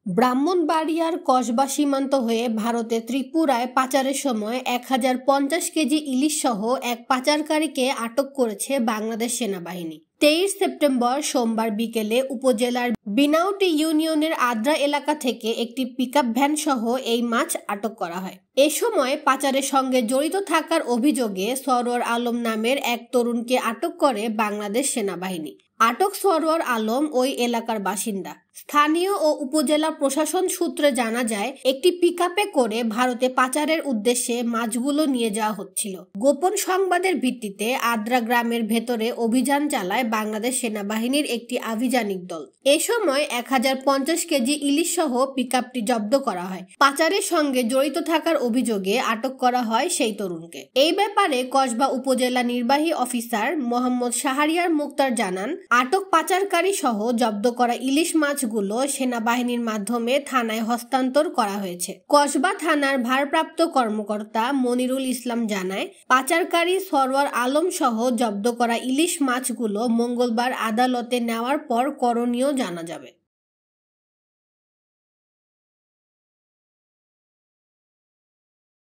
ব্রাহ্মণবাড়িয়ার কসবা সীমান্ত হয়ে ভারতে ত্রিপুরায় পাচারের সময় 1050 কেজি ইলিশ সহ এক পাচারকারীকে আটক করেছে বাংলাদেশ সেনাবাহিনী। 23 সেপ্টেম্বর সোমবার বিকেলে উপজেলার বিনাউটি ইউনিয়নের আদ্রা এলাকা থেকে একটি পিকআপ ভ্যান সহ এই মাছ আটক করা হয়। এ সময় পাচারের সঙ্গে জড়িত থাকার অভিযোগে সরওয়ার আলম নামের এক তরুণকে আটক করে বাংলাদেশ সেনাবাহিনী। আটক সরওয়ার আলম ওই এলাকার বাসিন্দা। স্থানীয় ও উপজেলা প্রশাসন সূত্রে জানা যায়, একটি পিকআপে করে ভারতে পাচারের উদ্দেশ্যে মাছগুলো নিয়ে যাওয়া হচ্ছিল। গোপন সংবাদের ভিত্তিতে আদ্রা গ্রামের ভেতরে অভিযান চালায় বাংলাদেশ সেনাবাহিনীর একটি আভিযানিক দল। এ সময় 1050 কেজি ইলিশ সহ পিকআপটি জব্দ করা হয়। পাচারের সঙ্গে জড়িত থাকার অভিযোগে আটক করা হয় সেই তরুণকে। এই ব্যাপারে কসবা উপজেলা নির্বাহী অফিসার মোহাম্মদ শাহরিয়ার মুক্তার জানান, আটক পাচারকারী সহ জব্দ করা ইলিশ মাছগুলো সেনাবাহিনীর মাধ্যমে থানায় হস্তান্তর করা হয়েছে। কসবা থানার ভারপ্রাপ্ত কর্মকর্তা মনিরুল ইসলাম জানায়, পাচারকারী সরওয়ার আলম সহ জব্দ করা ইলিশ মাছগুলো মঙ্গলবার আদালতে নেওয়ার পর করণীয় জানা যাবে।